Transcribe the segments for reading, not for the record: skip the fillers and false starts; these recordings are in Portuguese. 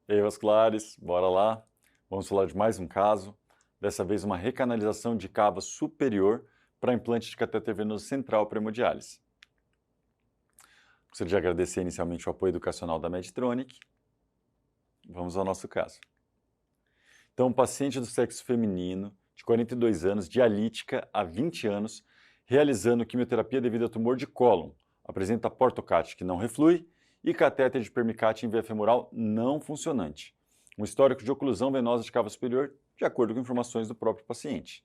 E aí, vasculares, bora lá. Vamos falar de mais um caso, dessa vez uma recanalização de cava superior para implante de catéter venoso central para hemodiálise. Gostaria de agradecer inicialmente o apoio educacional da Medtronic. Vamos ao nosso caso. Então, um paciente do sexo feminino, de 42 anos, dialítica há 20 anos, realizando quimioterapia devido a tumor de cólon, apresenta portocate que não reflui e catéter de permicate em via femoral não funcionante. Um histórico de oclusão venosa de cava superior, de acordo com informações do próprio paciente.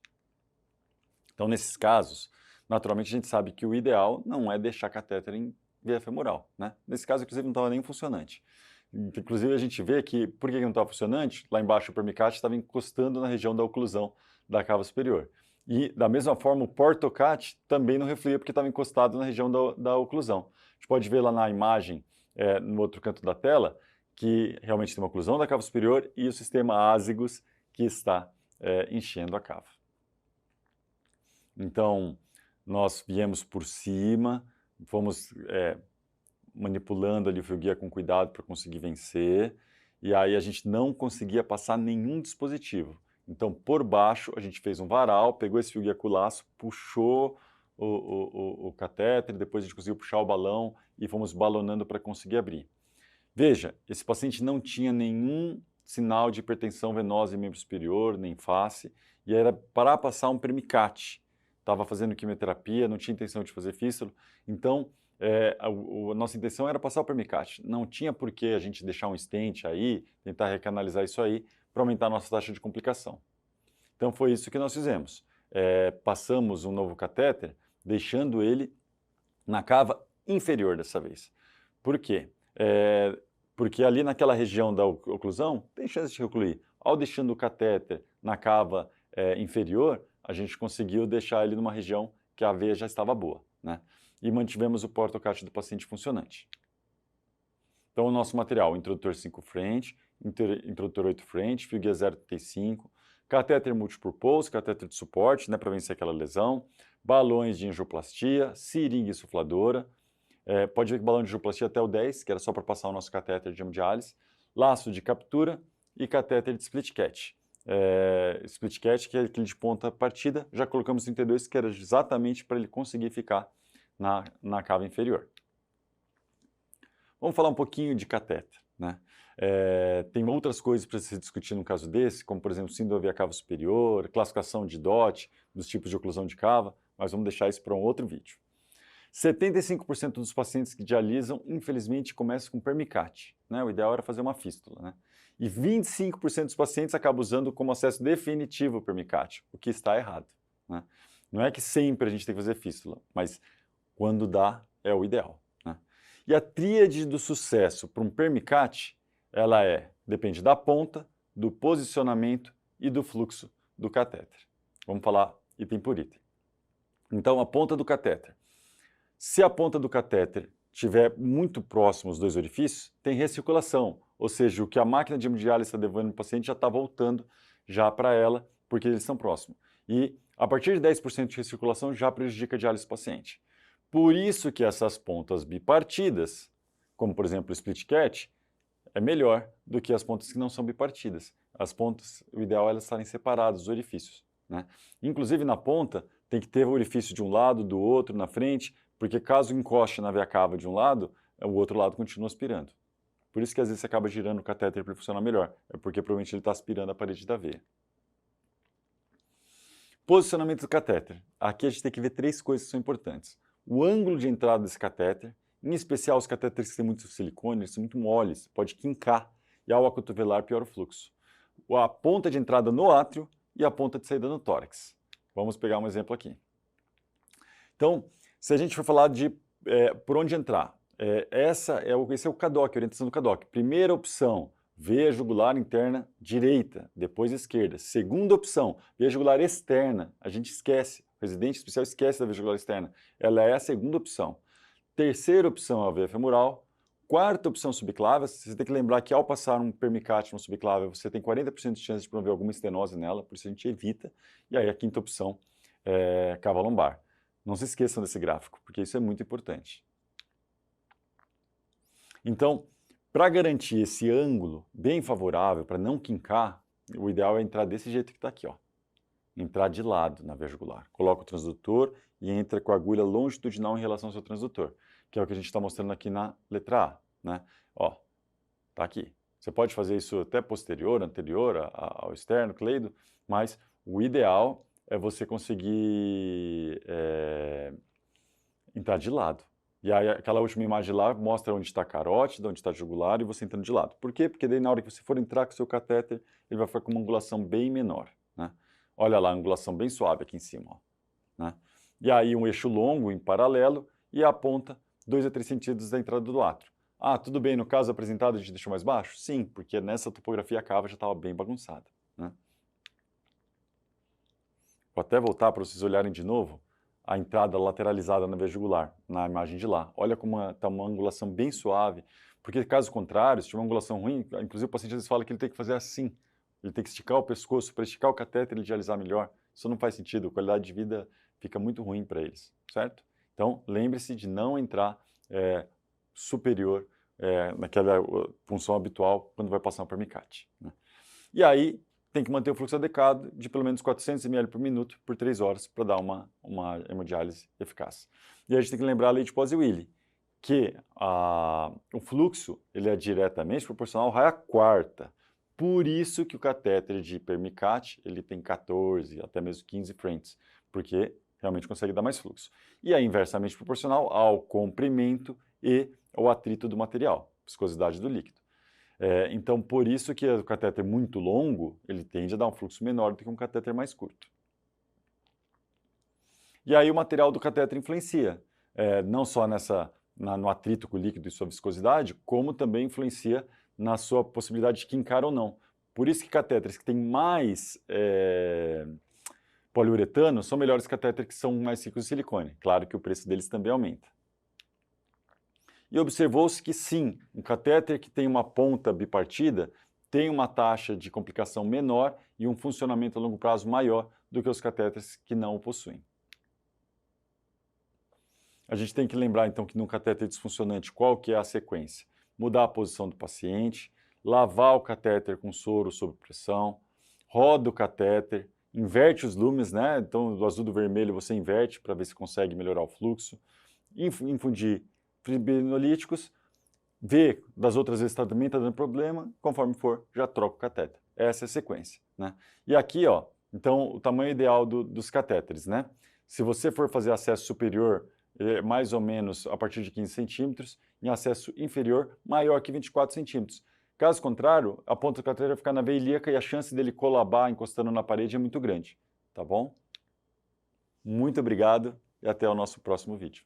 Então, nesses casos, naturalmente a gente sabe que o ideal não é deixar catéter em via femoral, né? Nesse caso, inclusive, não estava nem funcionante. Inclusive, a gente vê que, por que não estava funcionante? Lá embaixo o permicate estava encostando na região da oclusão da cava superior. E, da mesma forma, o portocate também não refluía porque estava encostado na região da oclusão. A gente pode ver lá na imagem, no outro canto da tela, que realmente tem uma oclusão da cava superior e o sistema ázigos que está enchendo a cava. Então, nós viemos por cima, fomos manipulando ali o fio guia com cuidado para conseguir vencer, e aí a gente não conseguia passar nenhum dispositivo. Então, por baixo, a gente fez um varal, pegou esse fio guia com o laço, puxou o catéter, depois a gente conseguiu puxar o balão e fomos balonando para conseguir abrir. Veja, esse paciente não tinha nenhum sinal de hipertensão venosa em membro superior, nem face, e era para passar um permicate. Estava fazendo quimioterapia, não tinha intenção de fazer fístula, então a nossa intenção era passar o permicate. Não tinha por que a gente deixar um stent aí, tentar recanalizar isso aí, para aumentar a nossa taxa de complicação. Então foi isso que nós fizemos. Passamos um novo catéter, deixando ele na cava inferior dessa vez. Por quê? Porque ali naquela região da oclusão tem chance de recluir. Ao deixando o catéter na cava inferior, a gente conseguiu deixar ele numa região que a veia já estava boa, né? E mantivemos o portocate do paciente funcionante. Então, o nosso material, introdutor 5 frente, introdutor 8 frente, fio guia 0,35, catéter múltiplo pulse, catéter de suporte, né, para vencer aquela lesão, balões de angioplastia, seringa insufladora, pode ver que balão de angioplastia até o 10, que era só para passar o nosso catéter de hemodiálise, laço de captura e catéter de split cat. Split cat, que é aquele de ponta partida, já colocamos 32, que era exatamente para ele conseguir ficar na cava inferior. Vamos falar um pouquinho de catéter, né? Tem outras coisas para se discutir no caso desse, como, por exemplo, síndrome da via cava superior, classificação de DOT, dos tipos de oclusão de cava, mas vamos deixar isso para um outro vídeo. 75% dos pacientes que dialisam, infelizmente, começam com permicate, né? O ideal era fazer uma fístula, né? E 25% dos pacientes acabam usando como acesso definitivo o permicate, o que está errado, né? Não é que sempre a gente tem que fazer fístula, mas quando dá, é o ideal, né? E a tríade do sucesso para um permicate, ela depende da ponta, do posicionamento e do fluxo do catéter. Vamos falar item por item. Então, a ponta do catéter. Se a ponta do catéter estiver muito próximo aos dois orifícios, tem recirculação, ou seja, o que a máquina de hemodiálise está levando no paciente já está voltando já para ela, porque eles estão próximos. E a partir de 10% de recirculação já prejudica a diálise do paciente. Por isso que essas pontas bipartidas, como por exemplo o split cat, é melhor do que as pontas que não são bipartidas. As pontas, o ideal é elas estarem separadas, os orifícios, né? Inclusive na ponta tem que ter o orifício de um lado, do outro, na frente, porque caso encoste na veia cava de um lado, o outro lado continua aspirando. Por isso que às vezes você acaba girando o catéter para ele funcionar melhor, é porque provavelmente ele está aspirando a parede da veia. Posicionamento do catéter. Aqui a gente tem que ver 3 coisas que são importantes. O ângulo de entrada desse catéter, em especial os catéteres que têm muito silicone, eles são muito moles, pode quincar, e ao acotovelar piora o fluxo. A ponta de entrada no átrio e a ponta de saída no tórax. Vamos pegar um exemplo aqui. Então, se a gente for falar de por onde entrar, esse é o CADOC, a orientação do CADOC. Primeira opção, veia jugular interna direita, depois esquerda. Segunda opção, veia jugular externa. A gente esquece, o residente especial esquece da veia jugular externa. Ela é a segunda opção. Terceira opção é a veia femoral. Quarta opção, subclávia. Você tem que lembrar que ao passar um permicate no subclávia, você tem 40% de chance de promover alguma estenose nela, por isso a gente evita. E aí a quinta opção é cava lombar. Não se esqueçam desse gráfico, porque isso é muito importante. Então, Para garantir esse ângulo bem favorável, para não quincar, o ideal é entrar desse jeito que está aqui, ó. Entrar de lado na veia jugular. Coloca o transdutor e entra com a agulha longitudinal em relação ao seu transdutor, que é o que a gente está mostrando aqui na letra A, né? Ó, tá aqui. Você pode fazer isso até posterior, anterior ao externo, cleido, mas o ideal é você conseguir entrar de lado. E aí aquela última imagem lá mostra onde está a carótida, onde está a jugular e você entrando de lado. Por quê? Porque daí na hora que você for entrar com o seu catéter, ele vai ficar com uma angulação bem menor, né? Olha lá, a angulação bem suave aqui em cima, ó, né? E aí um eixo longo em paralelo e a ponta 2 a 3 centímetros da entrada do átrio. Ah, tudo bem, no caso apresentado a gente deixou mais baixo? Sim, porque nessa topografia a cava já estava bem bagunçada, né? Vou até voltar para vocês olharem de novo a entrada lateralizada na veia jugular, na imagem de lá. Olha como está uma angulação bem suave, porque caso contrário, se tiver uma angulação ruim, inclusive o paciente às vezes fala que ele tem que fazer assim, ele tem que esticar o pescoço para esticar o catéter e dialisar melhor. Isso não faz sentido, a qualidade de vida fica muito ruim para eles, certo? Então, lembre-se de não entrar superior naquela função habitual quando vai passar um permicate, né? E aí, tem que manter o fluxo adequado de pelo menos 400 ml por minuto por 3 horas para dar uma hemodiálise eficaz. E a gente tem que lembrar a lei de Poise-Willi, que o fluxo ele é diretamente proporcional ao raio à quarta. Por isso que o catéter de permicate ele tem 14, até mesmo 15 French, porque realmente consegue dar mais fluxo. E é inversamente proporcional ao comprimento e ao atrito do material, viscosidade do líquido. Então, por isso que o catéter muito longo, ele tende a dar um fluxo menor do que um catéter mais curto. E aí o material do catéter influencia, não só no atrito com o líquido e sua viscosidade, como também influencia na sua possibilidade de quincar ou não. Por isso que catéteres que têm mais poliuretano são melhores que catéteres que são mais ricos em silicone. Claro que o preço deles também aumenta. E observou-se que sim, um catéter que tem uma ponta bipartida tem uma taxa de complicação menor e um funcionamento a longo prazo maior do que os catéteres que não o possuem. A gente tem que lembrar então que num catéter disfuncionante qual que é a sequência? Mudar a posição do paciente, lavar o catéter com soro sob pressão, roda o catéter, inverte os lúmenes, né? Então do azul do vermelho você inverte para ver se consegue melhorar o fluxo, infundir fibrinolíticos, ver das outras vezes também está dando problema, conforme for, já troca o catéter. Essa é a sequência, né? E aqui, ó, então o tamanho ideal dos catéteres, né? Se você for fazer acesso superior, mais ou menos a partir de 15 centímetros, em acesso inferior, maior que 24 centímetros. Caso contrário, a ponta do catéter vai ficar na veia ilíaca e a chance dele colabar encostando na parede é muito grande, tá bom? Muito obrigado e até o nosso próximo vídeo.